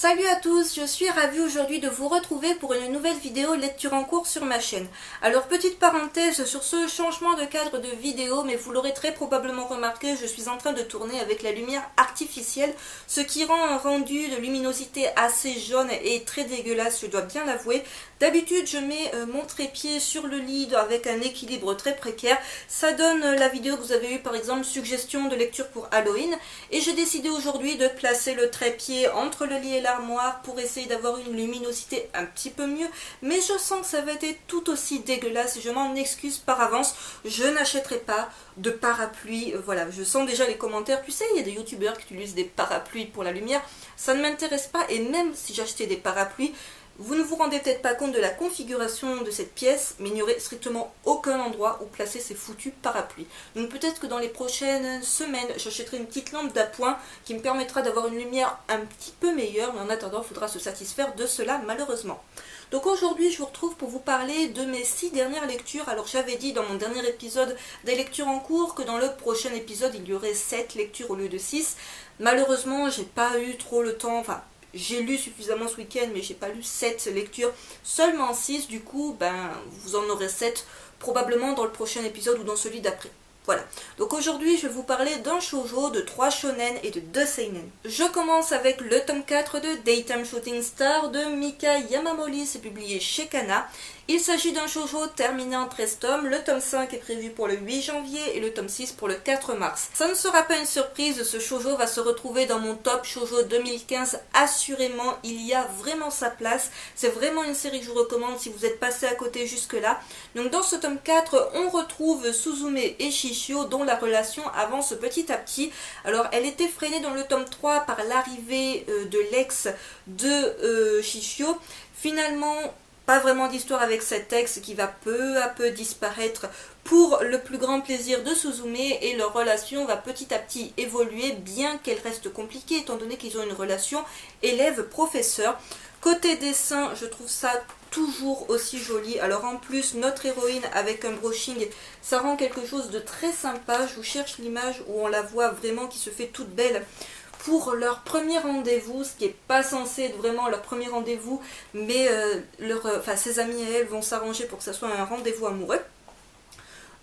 Salut à tous, je suis ravie aujourd'hui de vous retrouver pour une nouvelle vidéo lecture en cours sur ma chaîne. Alors petite parenthèse sur ce changement de cadre de vidéo, mais vous l'aurez très probablement remarqué, je suis en train de tourner avec la lumière artificielle, ce qui rend un rendu de luminosité assez jaune et très dégueulasse, je dois bien l'avouer. D'habitude je mets mon trépied sur le lit avec un équilibre très précaire, ça donne la vidéo que vous avez eue par exemple suggestion de lecture pour Halloween, et j'ai décidé aujourd'hui de placer le trépied entre le lit et l'armoire pour essayer d'avoir une luminosité un petit peu mieux, mais je sens que ça va être tout aussi dégueulasse et je m'en excuse par avance. Je n'achèterai pas de parapluie, voilà, je sens déjà les commentaires, tu sais, il y a des youtubeurs qui utilisent des parapluies pour la lumière, ça ne m'intéresse pas, et même si j'achetais des parapluies, vous ne vous rendez peut-être pas compte de la configuration de cette pièce, mais il n'y aurait strictement aucun endroit où placer ces foutus parapluies. Donc peut-être que dans les prochaines semaines, j'achèterai une petite lampe d'appoint qui me permettra d'avoir une lumière un petit peu meilleure, mais en attendant, il faudra se satisfaire de cela malheureusement. Donc aujourd'hui, je vous retrouve pour vous parler de mes 6 dernières lectures. Alors j'avais dit dans mon dernier épisode des lectures en cours que dans le prochain épisode, il y aurait 7 lectures au lieu de 6. Malheureusement, j'ai pas eu trop le temps, enfin... J'ai lu suffisamment ce week-end, mais j'ai pas lu 7 lectures, seulement 6, du coup, vous en aurez 7 probablement dans le prochain épisode ou dans celui d'après. Voilà, donc aujourd'hui je vais vous parler d'un shoujo, de 3 shonen et de 2 seinen. Je commence avec le tome 4 de Daytime Shooting Star de Mika Yamamori, c'est publié chez Kana. Il s'agit d'un shoujo terminé en 13 tomes, le tome 5 est prévu pour le 8 janvier et le tome 6 pour le 4 mars. Ça ne sera pas une surprise, ce shoujo va se retrouver dans mon top shoujo 2015, assurément, il y a vraiment sa place. C'est vraiment une série que je vous recommande si vous êtes passé à côté jusque là. Donc dans ce tome 4, on retrouve Suzume et Shishio dont la relation avance petit à petit. Alors elle était freinée dans le tome 3 par l'arrivée de l'ex de Shishio. Finalement, pas vraiment d'histoire avec cet ex qui va peu à peu disparaître pour le plus grand plaisir de Suzume, et leur relation va petit à petit évoluer, bien qu'elle reste compliquée étant donné qu'ils ont une relation élève-professeur. Côté dessin, je trouve ça toujours aussi joli. Alors en plus, notre héroïne avec un brushing, ça rend quelque chose de très sympa. Je vous cherche l'image où on la voit vraiment qui se fait toute belle pour leur premier rendez-vous, ce qui n'est pas censé être vraiment leur premier rendez-vous, mais ses amis et elle vont s'arranger pour que ça soit un rendez-vous amoureux.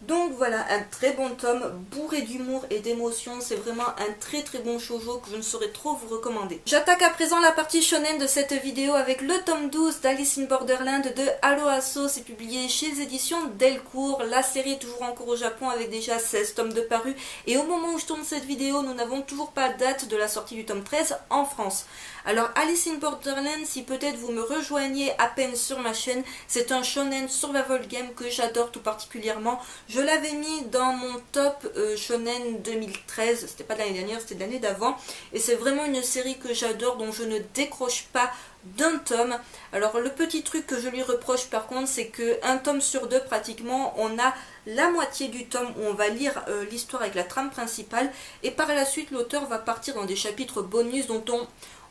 Donc voilà, un très bon tome, bourré d'humour et d'émotion, c'est vraiment un très très bon shoujo que je ne saurais trop vous recommander. J'attaque à présent la partie shonen de cette vidéo avec le tome 12 d'Alice in Borderland de Alohaso, c'est publié chez les éditions Delcourt. La série est toujours en cours au Japon avec déjà 16 tomes de parus, et au moment où je tourne cette vidéo, nous n'avons toujours pas de date de la sortie du tome 13 en France. Alors Alice in Borderland, si peut-être vous me rejoignez à peine sur ma chaîne, c'est un shonen survival game que j'adore tout particulièrement. Je l'avais mis dans mon top shonen 2013, c'était pas de l'année dernière, c'était de l'année d'avant, et c'est vraiment une série que j'adore, dont je ne décroche pas d'un tome. Alors le petit truc que je lui reproche par contre, c'est que un tome sur deux pratiquement, on a la moitié du tome où on va lire l'histoire avec la trame principale, et par la suite l'auteur va partir dans des chapitres bonus dont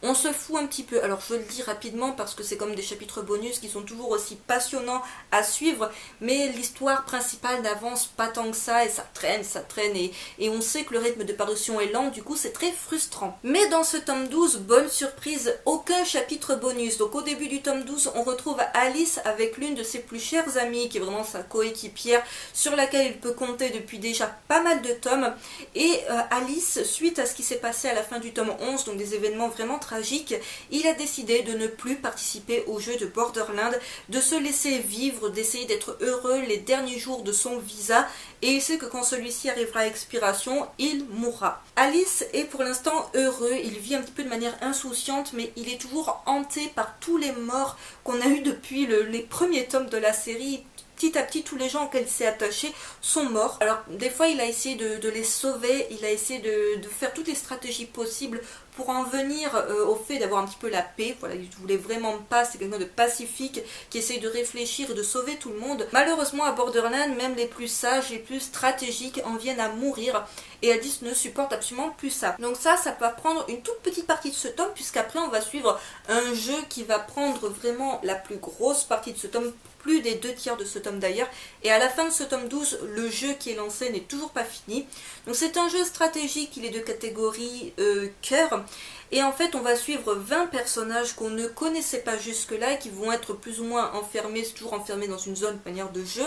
on se fout un petit peu. Alors je le dis rapidement parce que c'est comme des chapitres bonus qui sont toujours aussi passionnants à suivre, mais l'histoire principale n'avance pas tant que ça, et ça traîne, et on sait que le rythme de parution est lent, du coup c'est très frustrant. Mais dans ce tome 12, bonne surprise, aucun chapitre bonus. Donc au début du tome 12, on retrouve Alice avec l'une de ses plus chères amies, qui est vraiment sa coéquipière, sur laquelle il peut compter depuis déjà pas mal de tomes. Et Alice, suite à ce qui s'est passé à la fin du tome 11, donc des événements vraiment tragique, il a décidé de ne plus participer au jeu de Borderland, de se laisser vivre, d'essayer d'être heureux les derniers jours de son visa, et il sait que quand celui-ci arrivera à expiration, il mourra. Alice est pour l'instant heureux, il vit un petit peu de manière insouciante, mais il est toujours hanté par tous les morts qu'on a eu depuis les premiers tomes de la série. Petit à petit, tous les gens auxquels il s'est attaché sont morts. Alors, des fois, il a essayé de les sauver, il a essayé de faire toutes les stratégies possibles pour en venir au fait d'avoir un petit peu la paix. Voilà, il ne voulait vraiment pas, c'est quelqu'un de pacifique qui essaye de réfléchir et de sauver tout le monde. Malheureusement, à Borderland, même les plus sages, les plus stratégiques en viennent à mourir, et Alice ne supporte absolument plus ça. Donc ça va prendre une toute petite partie de ce tome, puisqu'après on va suivre un jeu qui va prendre vraiment la plus grosse partie de ce tome, plus des 2/3 de ce tome d'ailleurs, et à la fin de ce tome 12, le jeu qui est lancé n'est toujours pas fini. Donc c'est un jeu stratégique, il est de catégorie cœur, Et en fait on va suivre 20 personnages qu'on ne connaissait pas jusque-là et qui vont être plus ou moins enfermés, toujours enfermés dans une zone de manière de jeu.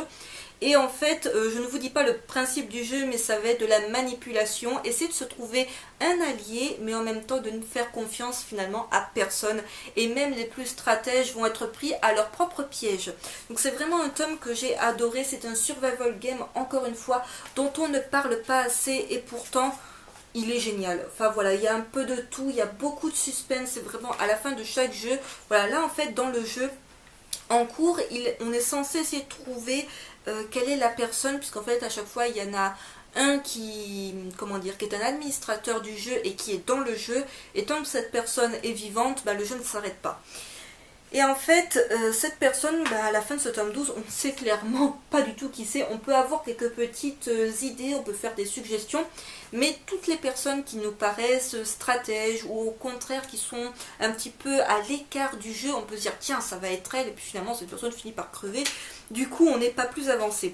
Et en fait, je ne vous dis pas le principe du jeu, mais ça va être de la manipulation. Essayer de se trouver un allié, mais en même temps de ne faire confiance finalement à personne. Et même les plus stratèges vont être pris à leur propre piège. Donc c'est vraiment un tome que j'ai adoré. C'est un survival game, encore une fois, dont on ne parle pas assez. Et pourtant, il est génial. Enfin voilà, il y a un peu de tout. Il y a beaucoup de suspense. C'est vraiment à la fin de chaque jeu. Voilà, là en fait, dans le jeu en cours, on est censé essayer de trouver quelle est la personne, puisqu'en fait à chaque fois il y en a un qui, comment dire, qui est un administrateur du jeu et qui est dans le jeu, et tant que cette personne est vivante, bah, le jeu ne s'arrête pas. Et en fait, cette personne, bah, à la fin de ce tome 12, on ne sait clairement pas du tout qui c'est. On peut avoir quelques petites idées, on peut faire des suggestions, mais toutes les personnes qui nous paraissent stratèges ou au contraire qui sont un petit peu à l'écart du jeu, on peut se dire tiens ça va être elle, et puis finalement cette personne finit par crever. Du coup on n'est pas plus avancé.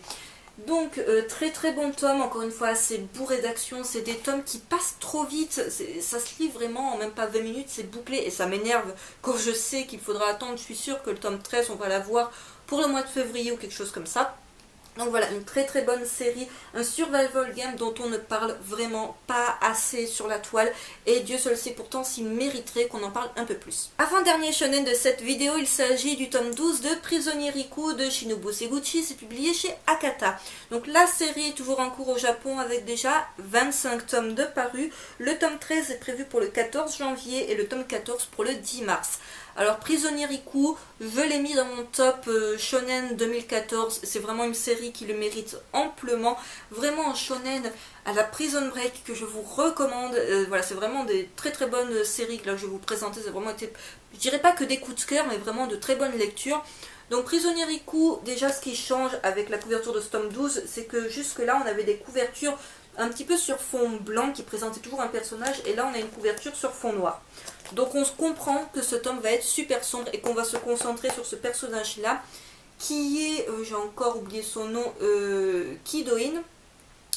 Donc très très bon tome, encore une fois c'est bourré d'action, c'est des tomes qui passent trop vite, ça se lit vraiment en même pas 20 minutes, c'est bouclé et ça m'énerve quand je sais qu'il faudra attendre. Je suis sûre que le tome 13 on va l'avoir pour le mois de février ou quelque chose comme ça. Donc voilà, une très très bonne série, un survival game dont on ne parle vraiment pas assez sur la toile, et Dieu seul sait pourtant s'il mériterait qu'on en parle un peu plus. Avant-dernier shonen de cette vidéo, il s'agit du tome 12 de Prisonnier Riku de Shinobu Seguchi, c'est publié chez Akata. Donc la série est toujours en cours au Japon avec déjà 25 tomes de parus, le tome 13 est prévu pour le 14 janvier et le tome 14 pour le 10 mars. Alors Prisonnier Riku, je l'ai mis dans mon top shonen 2014, c'est vraiment une série qui le mérite amplement, vraiment un shonen à la Prison Break que je vous recommande. Voilà, c'est vraiment des très très bonnes séries que là, je vais vous présenter, c'est vraiment été, je dirais pas que des coups de cœur, mais vraiment de très bonnes lectures. Donc Prisonnier Riku, déjà ce qui change avec la couverture de ce tome 12, c'est que jusque là on avait des couvertures un petit peu sur fond blanc qui présentait toujours un personnage, et là on a une couverture sur fond noir. Donc on se comprend que ce tome va être super sombre et qu'on va se concentrer sur ce personnage là qui est, j'ai encore oublié son nom, Kidoin.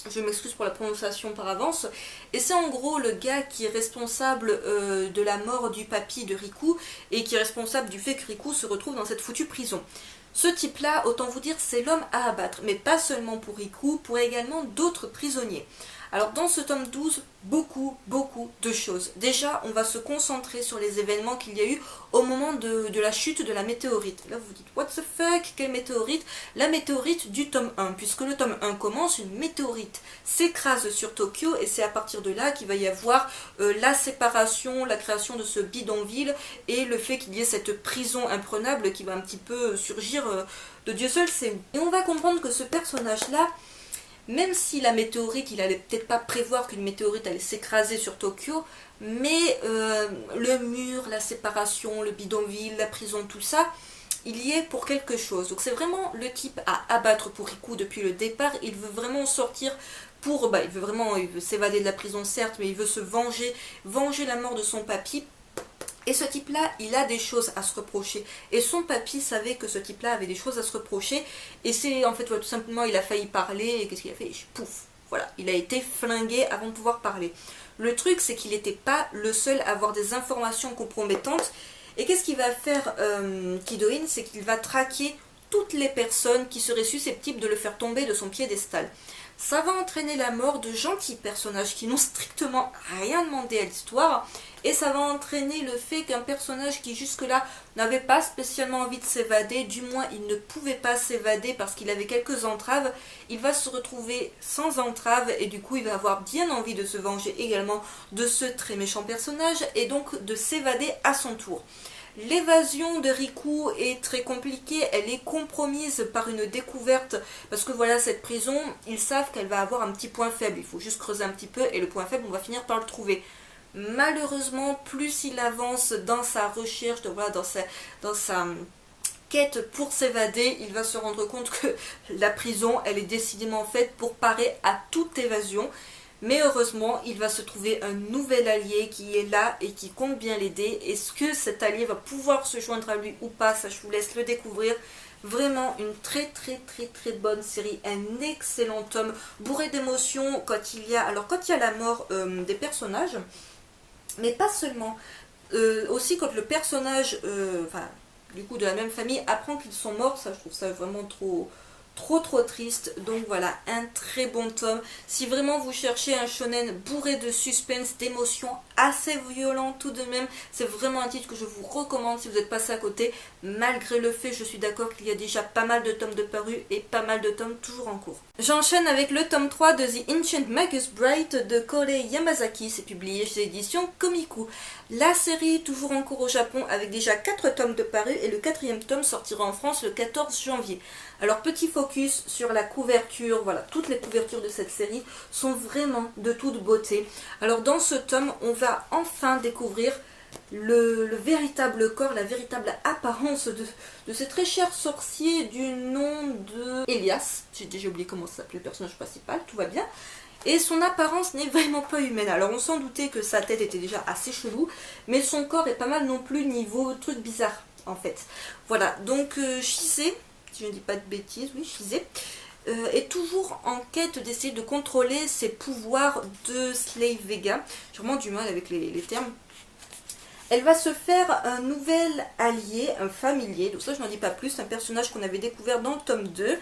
Je m'excuse pour la prononciation par avance. Et c'est en gros le gars qui est responsable de la mort du papy de Riku et qui est responsable du fait que Riku se retrouve dans cette foutue prison. Ce type-là, autant vous dire, c'est l'homme à abattre, mais pas seulement pour Riku, pour également d'autres prisonniers. Alors dans ce tome 12, beaucoup de choses. Déjà, on va se concentrer sur les événements qu'il y a eu au moment de la chute de la météorite. Là, vous vous dites, what the fuck, quelle météorite? La météorite du tome 1, puisque le tome 1 commence, une météorite s'écrase sur Tokyo, et c'est à partir de là qu'il va y avoir la séparation, la création de ce bidonville, et le fait qu'il y ait cette prison imprenable qui va un petit peu surgir de Dieu seul sait où. Et on va comprendre que ce personnage-là, même si la météorite, il allait peut-être pas prévoir qu'une météorite allait s'écraser sur Tokyo, mais le mur, la séparation, le bidonville, la prison, tout ça, il y est pour quelque chose. Donc c'est vraiment le type à abattre pour Riku depuis le départ. Il veut vraiment sortir pour... il veut s'évader de la prison certes, mais il veut se venger la mort de son papy. Et ce type-là, il a des choses à se reprocher. Et son papy savait que ce type-là avait des choses à se reprocher. Et c'est en fait, tout simplement, il a failli parler. Et qu'est-ce qu'il a fait? Pouf, voilà, il a été flingué avant de pouvoir parler. Le truc, c'est qu'il n'était pas le seul à avoir des informations compromettantes. Et qu'est-ce qu'il va faire Kidoin? C'est qu'il va traquer toutes les personnes qui seraient susceptibles de le faire tomber de son piédestal. Ça va entraîner la mort de gentils personnages qui n'ont strictement rien demandé à l'histoire, et ça va entraîner le fait qu'un personnage qui jusque-là n'avait pas spécialement envie de s'évader, du moins il ne pouvait pas s'évader parce qu'il avait quelques entraves, il va se retrouver sans entraves et du coup il va avoir bien envie de se venger également de ce très méchant personnage et donc de s'évader à son tour. L'évasion de Riku est très compliquée, elle est compromise par une découverte, parce que voilà, cette prison, ils savent qu'elle va avoir un petit point faible, il faut juste creuser un petit peu, et le point faible, on va finir par le trouver. Malheureusement, plus il avance dans sa recherche, dans sa quête pour s'évader, il va se rendre compte que la prison, elle est décidément faite pour parer à toute évasion. Mais heureusement, il va se trouver un nouvel allié qui est là et qui compte bien l'aider. Est-ce que cet allié va pouvoir se joindre à lui ou pas? Ça, je vous laisse le découvrir. Vraiment une très bonne série, un excellent tome, bourré d'émotions quand il y a la mort des personnages. Mais pas seulement. Aussi quand le personnage, du coup de la même famille, apprend qu'ils sont morts, ça je trouve ça vraiment trop triste. Donc voilà, un très bon tome. Si vraiment vous cherchez un shonen bourré de suspense, d'émotions, assez violent tout de même, c'est vraiment un titre que je vous recommande si vous êtes passé à côté, malgré le fait, je suis d'accord qu'il y a déjà pas mal de tomes de parus et pas mal de tomes toujours en cours. J'enchaîne avec le tome 3 de The Ancient Magus Bright de Korei Yamazaki, c'est publié chez l'édition Komiku. La série toujours en cours au Japon avec déjà 4 tomes de parus et le 4e tome sortira en France le 14 janvier. Alors petit focus sur la couverture, voilà, toutes les couvertures de cette série sont vraiment de toute beauté. Alors dans ce tome, on va enfin découvrir le véritable corps, la véritable apparence de ce très cher sorcier du nom de Elias. J'ai déjà oublié comment s'appelait le personnage principal, tout va bien. Et son apparence n'est vraiment pas humaine. Alors on s'en doutait que sa tête était déjà assez chelou, mais son corps est pas mal non plus niveau truc bizarre en fait. Voilà, donc Chise, si je ne dis pas de bêtises, oui Chise, est toujours en quête d'essayer de contrôler ses pouvoirs de Slave Vega. J'ai vraiment du mal avec les termes. Elle va se faire un nouvel allié, un familier, donc ça je n'en dis pas plus, un personnage qu'on avait découvert dans le tome 2.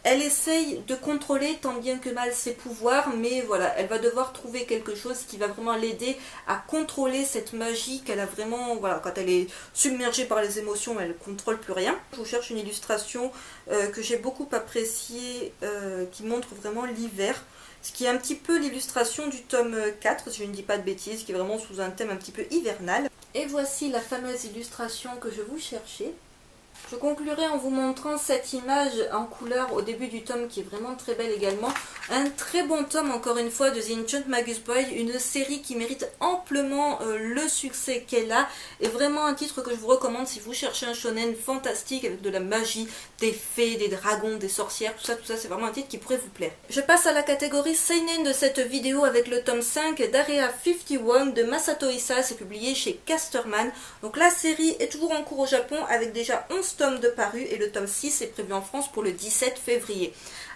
Elle essaye de contrôler tant bien que mal ses pouvoirs, mais voilà, elle va devoir trouver quelque chose qui va vraiment l'aider à contrôler cette magie qu'elle a vraiment, voilà, quand elle est submergée par les émotions, elle ne contrôle plus rien. Je vous cherche une illustration que j'ai beaucoup appréciée, qui montre vraiment l'hiver, ce qui est un petit peu l'illustration du tome 4, si je ne dis pas de bêtises, qui est vraiment sous un thème un petit peu hivernal. Et voici la fameuse illustration que je vous cherchais. Je conclurai en vous montrant cette image en couleur au début du tome qui est vraiment très belle également. Un très bon tome encore une fois de The Ancient Magus Boy, une série qui mérite amplement le succès qu'elle a. Et vraiment un titre que je vous recommande si vous cherchez un shonen fantastique avec de la magie, des fées, des dragons, des sorcières, tout ça c'est vraiment un titre qui pourrait vous plaire. Je passe à la catégorie seinen de cette vidéo avec le tome 5 d'Area 51 de Masato Issa, c'est publié chez Casterman. Donc la série est toujours en cours au Japon avec déjà 11 tomes de parus et le tome 6 est prévu en France pour le 17 février.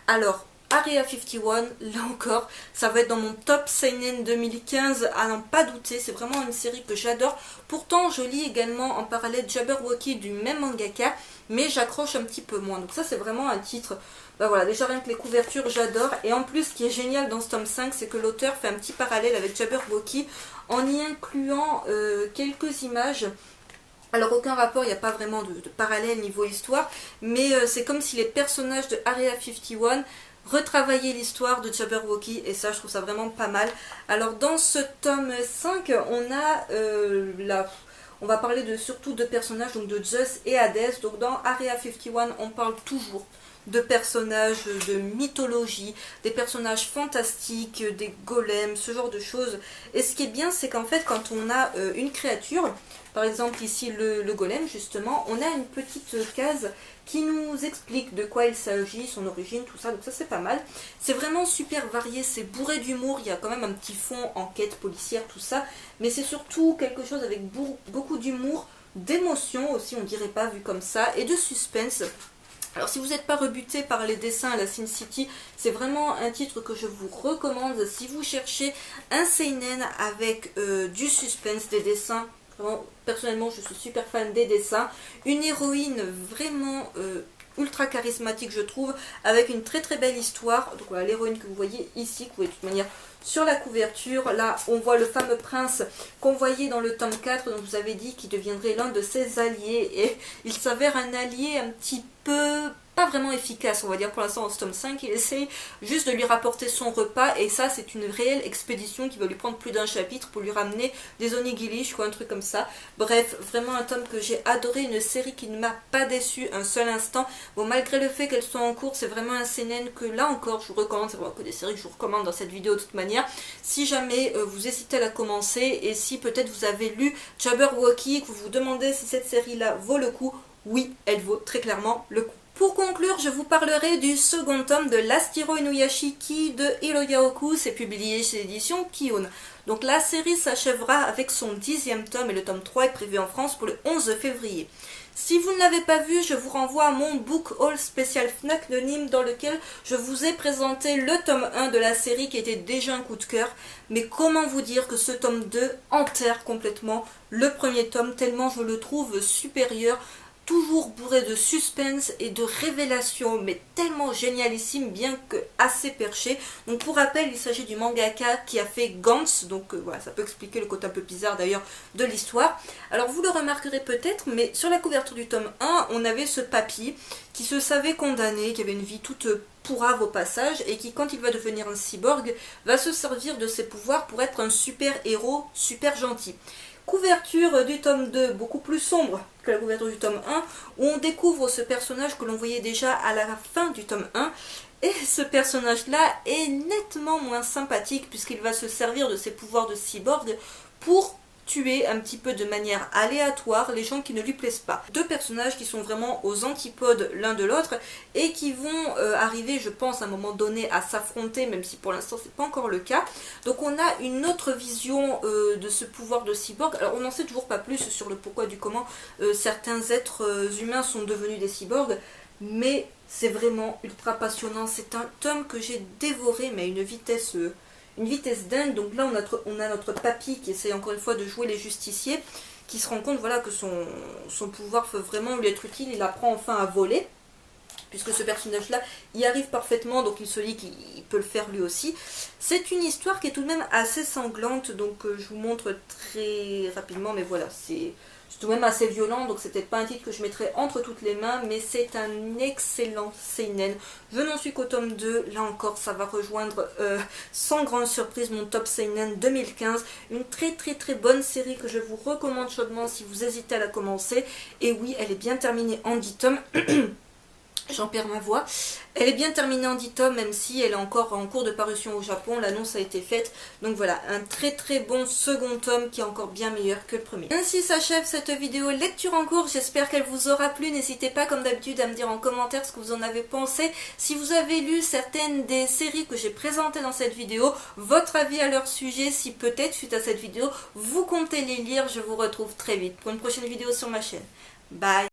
Alors, Area 51, là encore, ça va être dans mon top seinen 2015, à n'en pas douter, c'est vraiment une série que j'adore. Pourtant, je lis également en parallèle Jabberwocky du même mangaka, mais j'accroche un petit peu moins. Donc ça, c'est vraiment un titre, voilà, déjà rien que les couvertures, j'adore. Et en plus, ce qui est génial dans ce tome 5, c'est que l'auteur fait un petit parallèle avec Jabberwocky en y incluant quelques images. Alors aucun rapport, il n'y a pas vraiment de parallèle niveau histoire, mais c'est comme si les personnages de Area 51 retravaillaient l'histoire de Jabberwocky, et ça je trouve ça vraiment pas mal. Alors dans ce tome 5, on a on va parler surtout de personnages, donc de Zeus et Hadès. Donc dans Area 51, on parle toujours de personnages de mythologie, des personnages fantastiques, des golems, ce genre de choses. Et ce qui est bien, c'est qu'en fait, quand on a une créature, par exemple ici le golem justement, on a une petite case qui nous explique de quoi il s'agit, son origine, tout ça, donc ça c'est pas mal. C'est vraiment super varié, c'est bourré d'humour, il y a quand même un petit fond enquête policière, tout ça, mais c'est surtout quelque chose avec beaucoup d'humour, d'émotion aussi, on dirait pas vu comme ça, et de suspense. Alors si vous n'êtes pas rebuté par les dessins à la Sin City, c'est vraiment un titre que je vous recommande si vous cherchez un seinen avec du suspense, des dessins. Vraiment, personnellement, je suis super fan des dessins. Une héroïne vraiment ultra charismatique, je trouve, avec une très belle histoire. Donc voilà, l'héroïne que vous voyez ici, que vous voyez de toute manière sur la couverture. Là, on voit le fameux prince qu'on voyait dans le tome 4, dont je vous avais dit qu'il deviendrait l'un de ses alliés. Et il s'avère un allié un petit peu pas vraiment efficace, on va dire pour l'instant en ce tome 5, il essaye juste de lui rapporter son repas, et ça c'est une réelle expédition qui va lui prendre plus d'un chapitre pour lui ramener des onigiri ou un truc comme ça. Bref, vraiment un tome que j'ai adoré, une série qui ne m'a pas déçu un seul instant. Bon, malgré le fait qu'elle soit en cours, c'est vraiment un seinen que là encore je vous recommande, c'est vraiment que des séries que je vous recommande dans cette vidéo de toute manière. Si jamais vous hésitez à la commencer, et si peut-être vous avez lu Jabberwocky, que vous vous demandez si cette série là vaut le coup, oui, elle vaut très clairement le coup. Pour conclure, je vous parlerai du second tome de Last Hero Inuyashiki de Hiroya Oku, c'est publié chez l'édition Kiun. Donc la série s'achèvera avec son 10e tome et le tome 3 est prévu en France pour le 11 février. Si vous ne l'avez pas vu, je vous renvoie à mon book haul spécial Fnac de Nîmes dans lequel je vous ai présenté le tome 1 de la série qui était déjà un coup de cœur. Mais comment vous dire que ce tome 2 enterre complètement le premier tome tellement je le trouve supérieur. Toujours bourré de suspense et de révélations, mais tellement génialissime, bien que assez perché. Donc pour rappel, il s'agit du mangaka qui a fait Gantz, donc voilà, ça peut expliquer le côté un peu bizarre d'ailleurs de l'histoire. Alors vous le remarquerez peut-être, mais sur la couverture du tome 1, on avait ce papy qui se savait condamné, qui avait une vie toute pourrave au passage, et qui quand il va devenir un cyborg, va se servir de ses pouvoirs pour être un super héros, super gentil. Couverture du tome 2, beaucoup plus sombre que la couverture du tome 1, où on découvre ce personnage que l'on voyait déjà à la fin du tome 1, et ce personnage-là est nettement moins sympathique, puisqu'il va se servir de ses pouvoirs de cyborg pour tuer un petit peu de manière aléatoire les gens qui ne lui plaisent pas. Deux personnages qui sont vraiment aux antipodes l'un de l'autre et qui vont arriver, je pense, à un moment donné à s'affronter, même si pour l'instant c'est pas encore le cas. Donc on a une autre vision de ce pouvoir de cyborg. Alors on n'en sait toujours pas plus sur le pourquoi du comment certains êtres humains sont devenus des cyborgs, mais c'est vraiment ultra passionnant. C'est un tome que j'ai dévoré mais à une vitesse dingue. Donc là on a notre papy qui essaie encore une fois de jouer les justiciers, qui se rend compte voilà, que son pouvoir peut vraiment lui être utile. Il apprend enfin à voler, puisque ce personnage là y arrive parfaitement, donc il se dit qu'il peut le faire lui aussi. C'est une histoire qui est tout de même assez sanglante, donc je vous montre très rapidement, mais voilà, c'est tout de même assez violent, donc c'est peut-être pas un titre que je mettrais entre toutes les mains, mais c'est un excellent seinen. Je n'en suis qu'au tome 2, là encore ça va rejoindre sans grande surprise mon top seinen 2015, une très bonne série que je vous recommande chaudement si vous hésitez à la commencer, et oui, elle est bien terminée en 10 tomes. J'en perds ma voix. Elle est bien terminée en 10 tomes, même si elle est encore en cours de parution au Japon. L'annonce a été faite. Donc voilà, un très bon second tome qui est encore bien meilleur que le premier. Ainsi s'achève cette vidéo lecture en cours. J'espère qu'elle vous aura plu. N'hésitez pas, comme d'habitude, à me dire en commentaire ce que vous en avez pensé. Si vous avez lu certaines des séries que j'ai présentées dans cette vidéo, votre avis à leur sujet, si peut-être suite à cette vidéo, vous comptez les lire. Je vous retrouve très vite pour une prochaine vidéo sur ma chaîne. Bye!